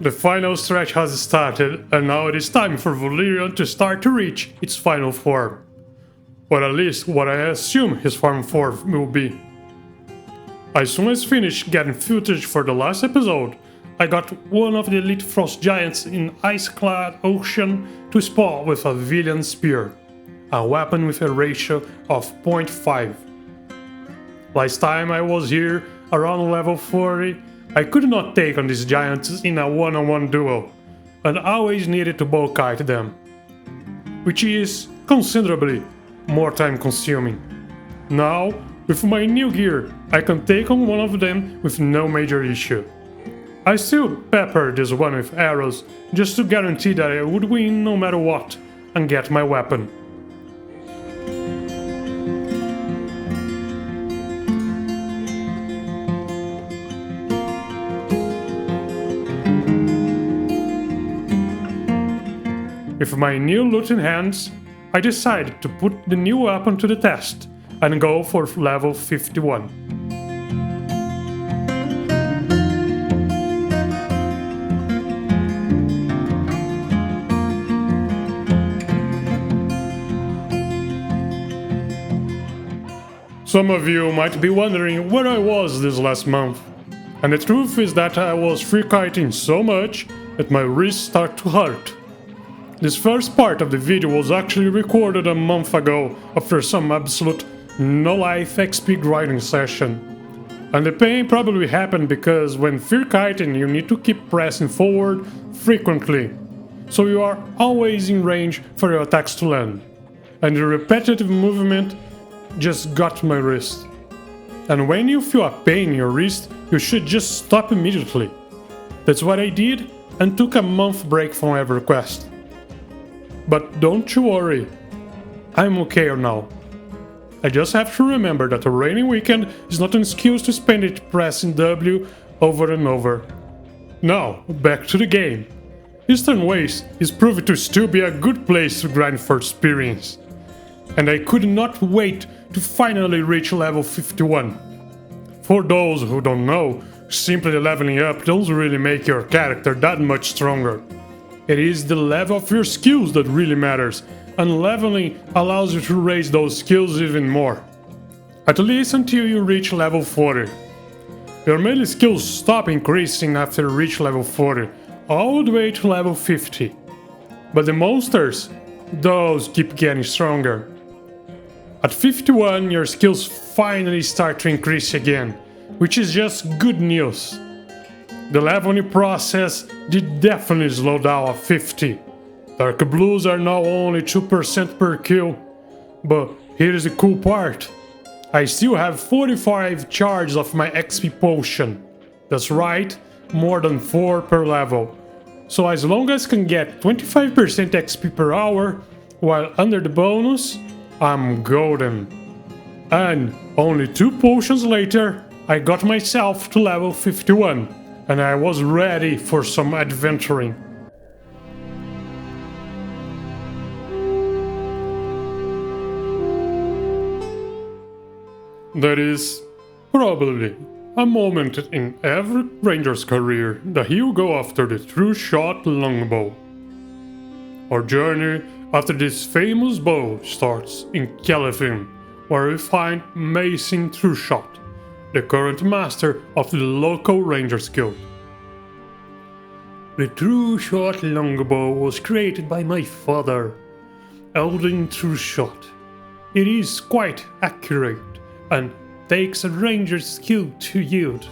The final stretch has started, and now it is time for Velium to start to reach its final form. Or at least what I assume his final form will be. As soon as finished getting footage for the last episode, I got one of the elite frost giants in ice-clad ocean to spot with a Velium Spear, a weapon with a ratio of 0.5. Last time I was here, around level 40, I could not take on these giants in a one-on-one duel, and always needed to bow kite them, which is considerably more time consuming. Now, with my new gear, I can take on one of them with no major issue. I still pepper this one with arrows just to guarantee that I would win no matter what and get my weapon. With my new loot in hands, I decided to put the new weapon to the test and go for level 51. Some of you might be wondering where I was this last month, and the truth is that I was free kiting so much that my wrists start to hurt. This first part of the video was actually recorded a month ago after some absolute no-life XP grinding session. And the pain probably happened because when free kiting you need to keep pressing forward frequently, so you are always in range for your attacks to land. And the repetitive movement just got my wrist. And when you feel a pain in your wrist, you should just stop immediately. That's what I did and took a month break from Everquest. But don't you worry, I'm okay now. I just have to remember that a rainy weekend is not an excuse to spend it pressing W over and over. Now, back to the game. Eastern Waste is proving to still be a good place to grind for experience. And I could not wait to finally reach level 51. For those who don't know, simply leveling up doesn't really make your character that much stronger. It is the level of your skills that really matters, and leveling allows you to raise those skills even more. At least until you reach level 40. Your melee skills stop increasing after you reach level 40, all the way to level 50. But the monsters, those keep getting stronger. At 51, your skills finally start to increase again, which is just good news. The leveling process did definitely slow down at 50. Dark Blues are now only 2% per kill, but here's the cool part. I still have 45 charges of my XP potion. That's right, more than 4 per level. So as long as I can get 25% XP per hour, while under the bonus, I'm golden. And only 2 potions later, I got myself to level 51. And I was ready for some adventuring. There is probably a moment in every ranger's career that he'll go after the Trueshot Longbow. Our journey after this famous bow starts in California, where we find Mason Trueshot, the current master of the local Rangers Guild. The Trueshot Longbow was created by my father, Eldon Trueshot. It is quite accurate and takes a ranger's skill to yield.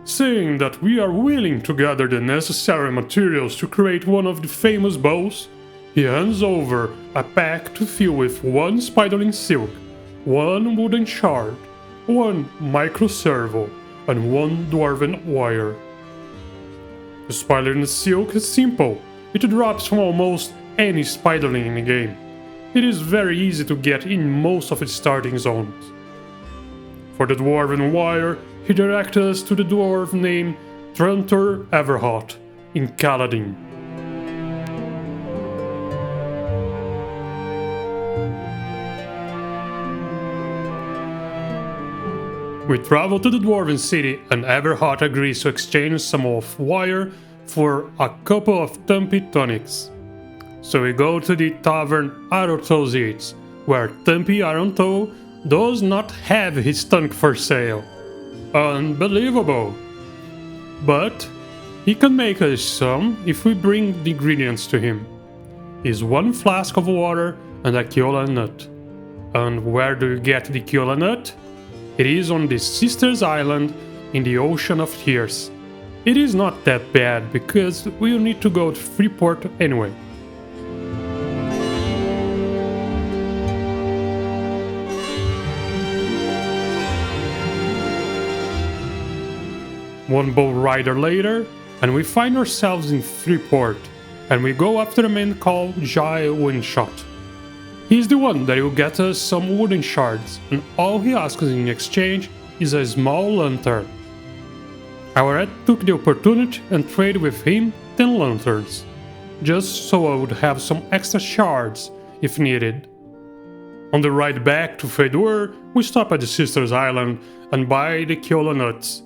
Saying that we are willing to gather the necessary materials to create one of the famous bows, he hands over a pack to fill with 1 spiderling silk, 1 wooden shard, 1 micro servo, and 1 dwarven wire. The spiderling silk is simple, it drops from almost any spiderling in the game. It is very easy to get in most of its starting zones. For the dwarven wire, he directed us to the dwarf named Trantor Everhot in Kaladin. We travel to the Dwarven city and Everhot agrees to exchange some of wire for a couple of Thumpy tonics. So we go to the tavern Aroto's Eats, where Thumpy Aronto does not have his tonic for sale. Unbelievable! But he can make us some if we bring the ingredients to him. Is 1 flask of water and a Kiola nut. And where do you get the Kiola nut? It is on the Sisters Island in the Ocean of Tears. It is not that bad because we'll need to go to Freeport anyway. One boat rider later, and we find ourselves in Freeport, and we go after a man called Jai Windshot. He's the one that will get us some wooden shards, and all he asks in exchange is a small lantern. Our Ed took the opportunity and traded with him 10 lanterns, just so I would have some extra shards if needed. On the ride back to Fedor, we stop at the Sisters Island and buy the Kiola nuts.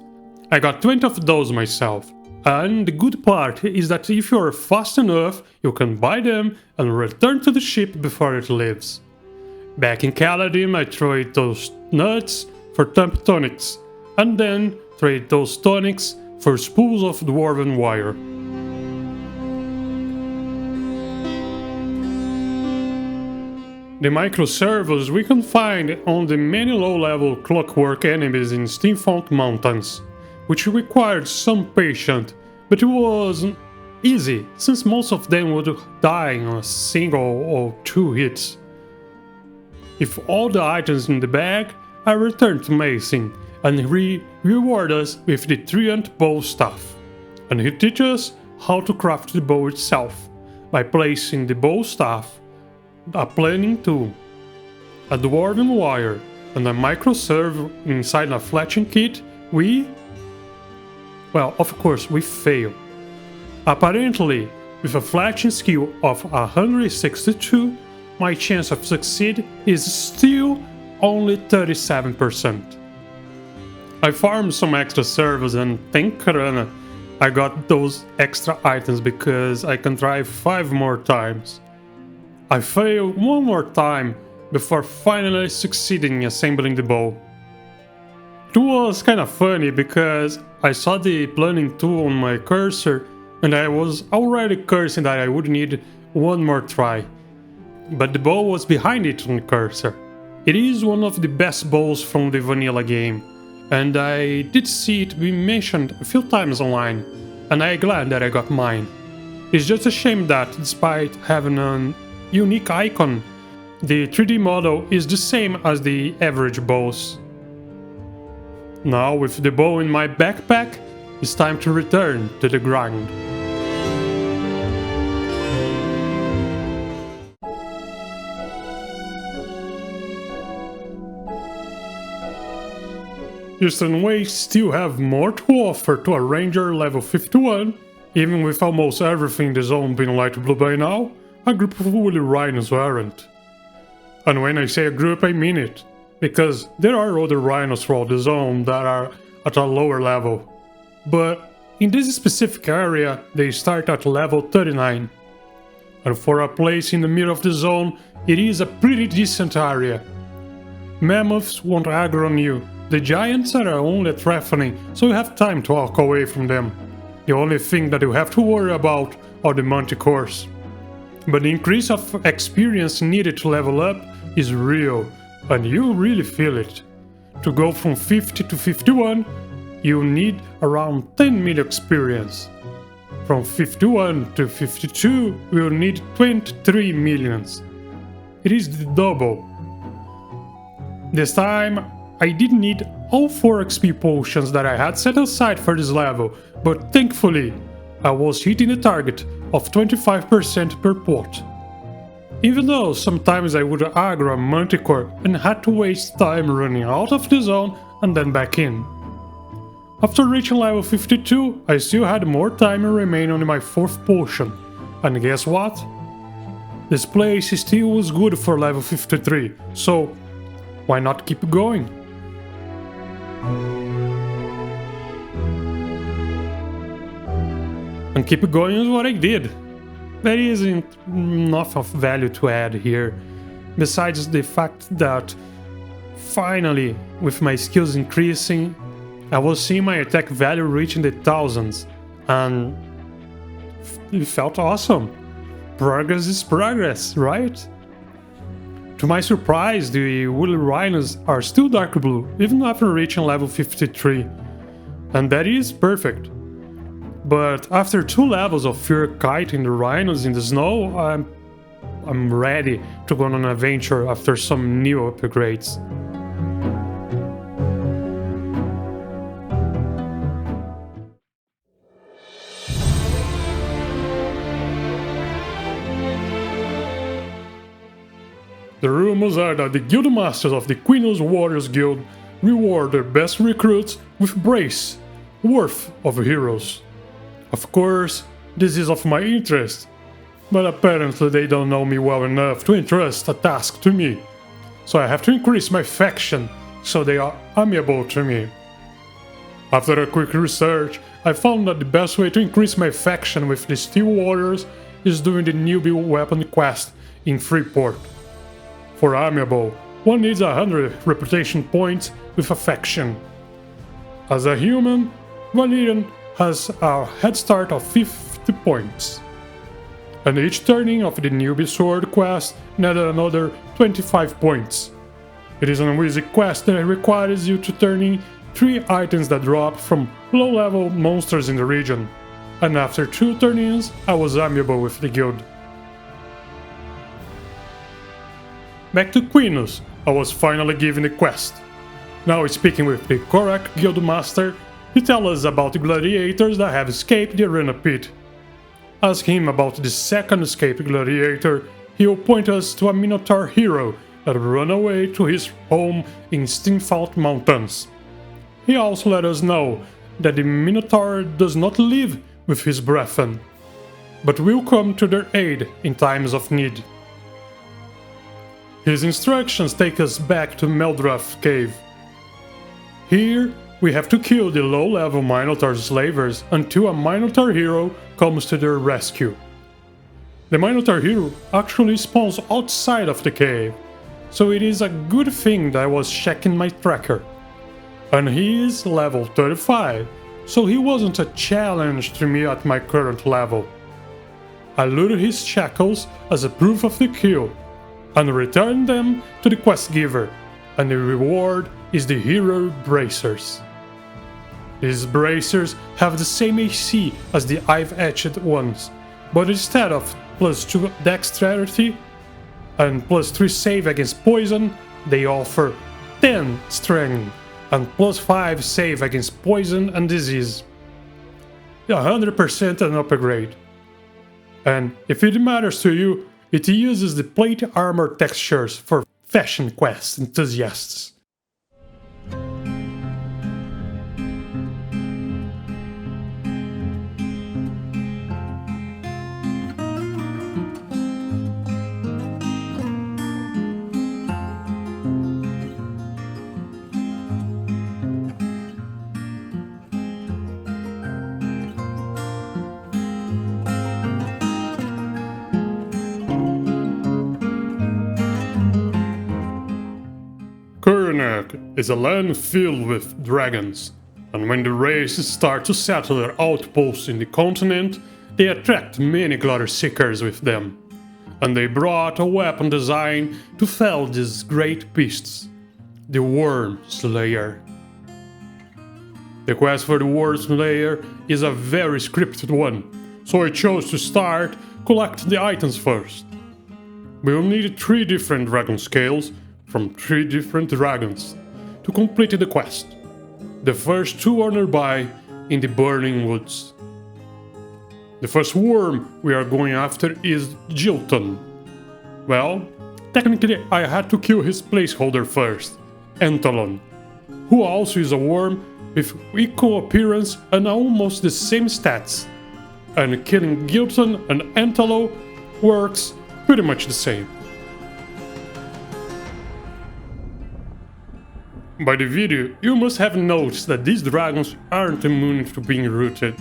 I got 20 of those myself. And the good part is that if you're fast enough, you can buy them and return to the ship before it leaves. Back in Caladim, I trade those nuts for Thump tonics, and then trade those tonics for spools of dwarven wire. The microservos we can find on the many low-level clockwork enemies in Steamfont Mountains, which required some patience, but it wasn't easy, since most of them would die in a single or 2 hits. With all the items in the bag, I return to Mason, and he reward us with the Triant bow staff, and he teaches us how to craft the bow itself, by placing the bow staff, a planing tool, a dwarven wire, and a microservo inside a fletching kit. Well, of course, we fail. Apparently, with a fletching skill of 162, my chance of succeed is still only 37%. I farmed some extra servos and thank Karana I got those extra items because I can try 5 more times. I failed 1 more time before finally succeeding in assembling the bow. It was kinda funny because I saw the planning tool on my cursor and I was already cursing that I would need 1 more try. But the bow was behind it on the cursor. It is one of the best bows from the vanilla game, and I did see it be mentioned a few times online, and I'm glad that I got mine. It's just a shame that despite having an unique icon, the 3D model is the same as the average bows. Now, with the bow in my backpack, it's time to return to the grind. Eastern Ways still have more to offer to a ranger level 51, even with almost everything in the zone being light blue by now, a group of woolly rhinos aren't. And when I say a group, I mean it. Because there are other rhinos throughout the zone that are at a lower level. But in this specific area, they start at level 39. And for a place in the middle of the zone, it is a pretty decent area. Mammoths won't aggro on you, the giants are only threatening, so you have time to walk away from them. The only thing that you have to worry about are the manticores. But the increase of experience needed to level up is real. And you really feel it. To go from 50 to 51, you need around 10 million experience. From 51 to 52, you'll need 23 millions. It is the double. This time, I didn't need all 4 XP potions that I had set aside for this level, but thankfully, I was hitting the target of 25% per pot. Even though sometimes I would aggro a manticore and had to waste time running out of the zone and then back in. After reaching level 52, I still had more time remaining on my 4th potion, and guess what? This place still was good for level 53, so why not keep going? and keep going is what I did. There isn't enough of value to add here, besides the fact that finally, with my skills increasing, I was seeing my attack value reaching the thousands, and it felt awesome. Progress is progress, right? To my surprise, the woolly rhinos are still dark blue, even after reaching level 53, and that is perfect. But after 2 levels of Fear Kiting the rhinos in the snow, I'm ready to go on an adventure after some new upgrades. The rumors are that the guild masters of the Queen's Warriors Guild reward their best recruits with brace worth of heroes. Of course, this is of my interest, but apparently they don't know me well enough to entrust a task to me, so I have to increase my faction so they are amiable to me. After a quick research, I found that the best way to increase my faction with the Steel Warriors is doing the newbie weapon quest in Freeport. For amiable, one needs 100 reputation points with a faction. As a human, Velium has a head start of 50 points. And each turning of the newbie sword quest netted another 25 points. It is an easy quest that requires you to turn in 3 items that drop from low-level monsters in the region, and after 2 turn-ins, I was amiable with the guild. Back to Queenus, I was finally given the quest. Now speaking with the correct guild master, he tells us about the gladiators that have escaped the arena pit. Ask him about the second escaped gladiator, he will point us to a Minotaur hero that ran away to his home in Steinfeld Mountains. He also let us know that the Minotaur does not live with his brethren, but will come to their aid in times of need. His instructions take us back to Meldrath Cave. Here, we have to kill the low-level Minotaur slavers until a Minotaur hero comes to their rescue. The Minotaur hero actually spawns outside of the cave, so it is a good thing that I was checking my tracker. And he is level 35, so he wasn't a challenge to me at my current level. I looted his shackles as a proof of the kill, and returned them to the quest giver, and the reward is the hero bracers. These bracers have the same AC as the I've-etched ones, but instead of +2 dexterity and +3 save against poison, they offer 10 strength and +5 save against poison and disease. 100% an upgrade. And if it matters to you, it uses the plate armor textures for fashion quest enthusiasts. Kurnak is a land filled with dragons, and when the races start to settle their outposts in the continent, they attract many glory seekers with them, and they brought a weapon designed to fell these great beasts, the Wurmslayer. The quest for the Wurmslayer is a very scripted one, so I chose to start collecting the items first. We will need 3 different dragon scales from 3 different dragons to complete the quest. The first 2 are nearby in the burning woods. The first worm we are going after is Jilton. Well, technically I had to kill his placeholder first, Antalon, who also is a worm with equal appearance and almost the same stats. And killing Jilton and Antalo works pretty much the same. By the video, you must have noticed that these dragons aren't immune to being rooted.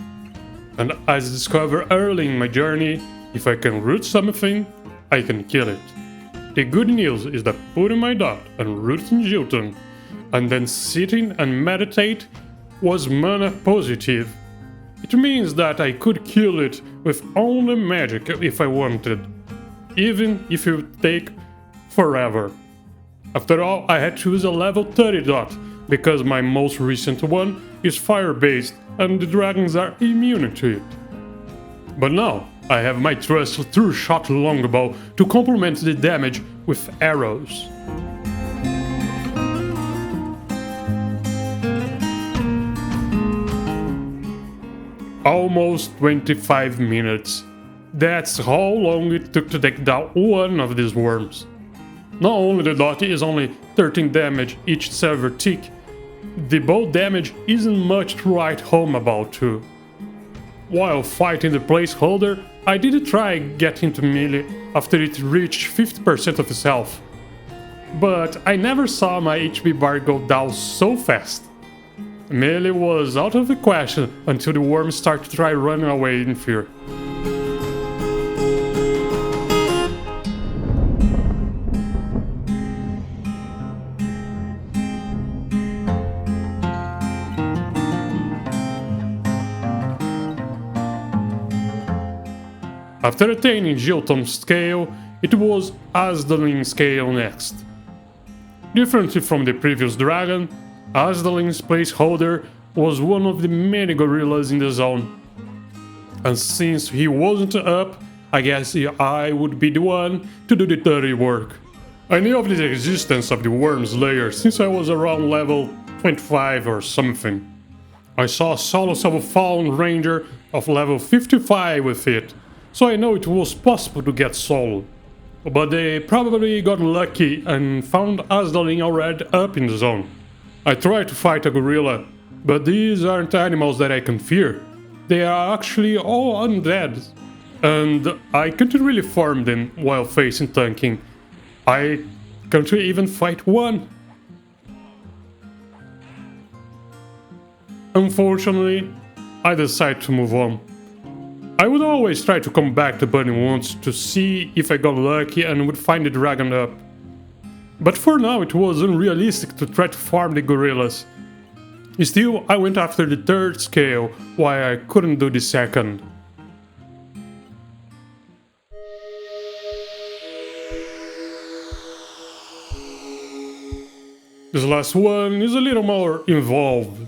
And as I discovered early in my journey, if I can root something, I can kill it. The good news is that putting my dot and rooting Jilton, and then sitting and meditate was mana positive. It means that I could kill it with only magic if I wanted, even if it would take forever. After all, I had to use a level 30 dot, because my most recent one is fire-based and the dragons are immune to it. But now, I have my trusty Trueshot Longbow to complement the damage with arrows. Almost 25 minutes. That's how long it took to take down one of these worms. Not only the dot is only 13 damage each silver tick, the bow damage isn't much to write home about too. While fighting the placeholder, I did try getting to melee after it reached 50% of its health. But I never saw my HP bar go down so fast. Melee was out of the question until the worms started to try running away in fear. After attaining Jilton's scale, it was Asdalin's scale next. Differently from the previous dragon, Asdalin's placeholder was one of the many gorillas in the zone. And since he wasn't up, I guess I would be the one to do the dirty work. I knew of the existence of the Wurmslayer since I was around level 25 or something. I saw a solo fallen ranger of level 55 with it, so I know it was possible to get solo. But they probably got lucky and found Asdalin already up in the zone. I tried to fight a gorilla, but these aren't animals that I can fear. They are actually all undead, and I can't really farm them while facing tanking. I can't even fight one. Unfortunately, I decided to move on. I would always try to come back to Burning Woods to see if I got lucky and would find the dragon up. But for now it was unrealistic to try to farm the gorillas. Still, I went after the third scale, while I couldn't do the second. This last one is a little more involved.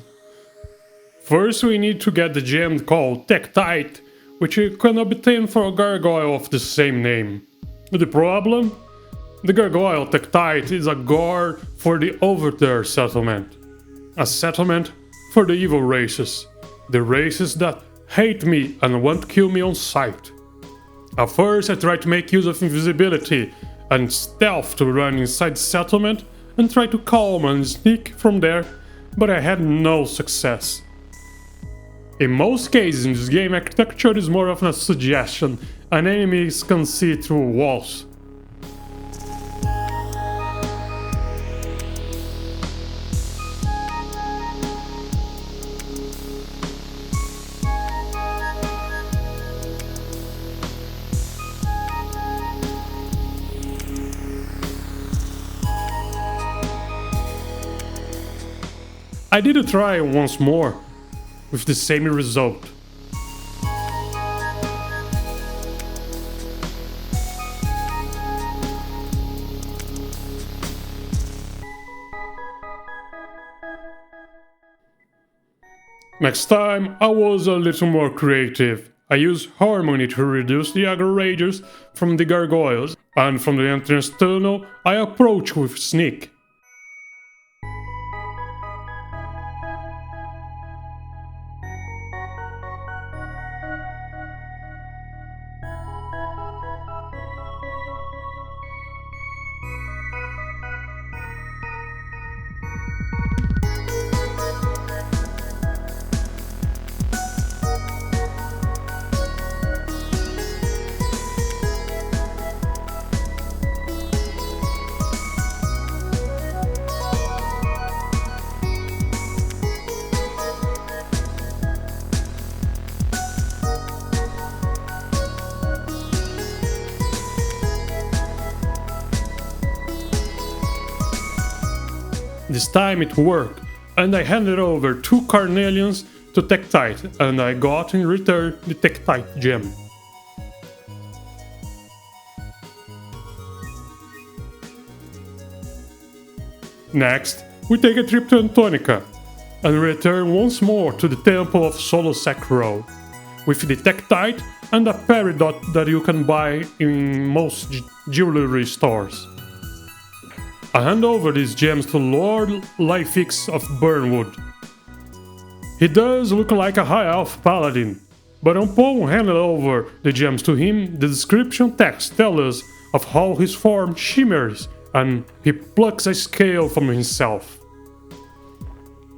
First we need to get the gem called Tektite, which you can obtain for a gargoyle of the same name. The problem? The gargoyle Tektite is a guard for the Overture settlement. A settlement for the evil races. The races that hate me and want to kill me on sight. At first I tried to make use of invisibility and stealth to run inside the settlement and try to calm and sneak from there, but I had no success. In most cases in this game, architecture is more of a suggestion, and enemies can see through walls. I did try once more, with the same result. Next time I was a little more creative. I used harmony to reduce the aggro rages from the gargoyles, and from the entrance tunnel I approach with sneak. This time it worked, and I handed over 2 carnelians to Tektite, and I got in return the Tektite gem. Next, we take a trip to Antonica, and return once more to the Temple of Solosacro, with the Tektite and a peridot that you can buy in most jewelry stores. I hand over these gems to Lord Lyfix of Burnwood. He does look like a high elf paladin, but upon handing over the gems to him, the description text tells us of how his form shimmers and he plucks a scale from himself.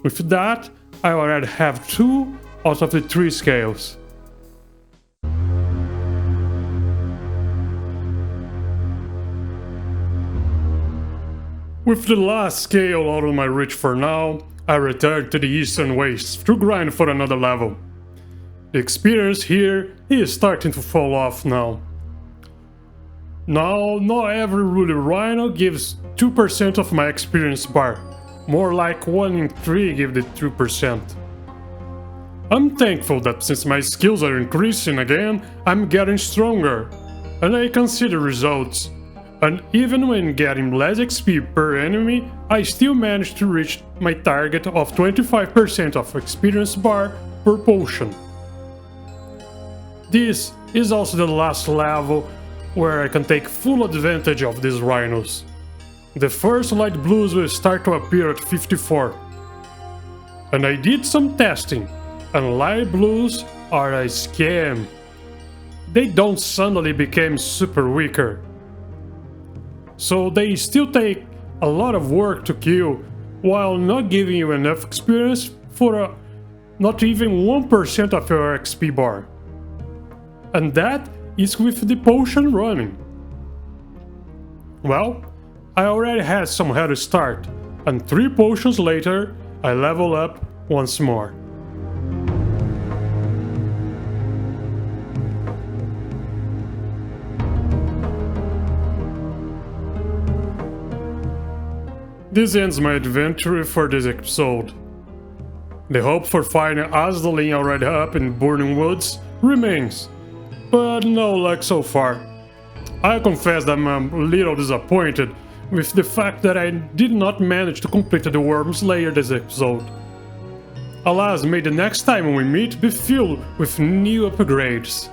With that, I already have 2 out of the 3 scales. With the last scale out of my reach for now, I return to the Eastern Wastes to grind for another level. The experience here is starting to fall off now. Now, not every Ruddy Rhino gives 2% of my experience bar, more like 1 in 3 give the 2%. I'm thankful that since my skills are increasing again, I'm getting stronger, and I can see the results. And even when getting less XP per enemy, I still manage to reach my target of 25% of experience bar per potion. This is also the last level where I can take full advantage of these rhinos. The first light blues will start to appear at 54. And I did some testing, and light blues are a scam. They don't suddenly become super weaker. So they still take a lot of work to kill, while not giving you enough experience for not even 1% of your XP bar. And that is with the potion running. Well, I already had some head start, and 3 potions later, I level up once more. This ends my adventure for this episode. The hope for finding Asdalin already up in Burning Woods remains, but no luck so far. I confess that I'm a little disappointed with the fact that I did not manage to complete the Wurmslayer this episode. Alas, may the next time we meet be filled with new upgrades.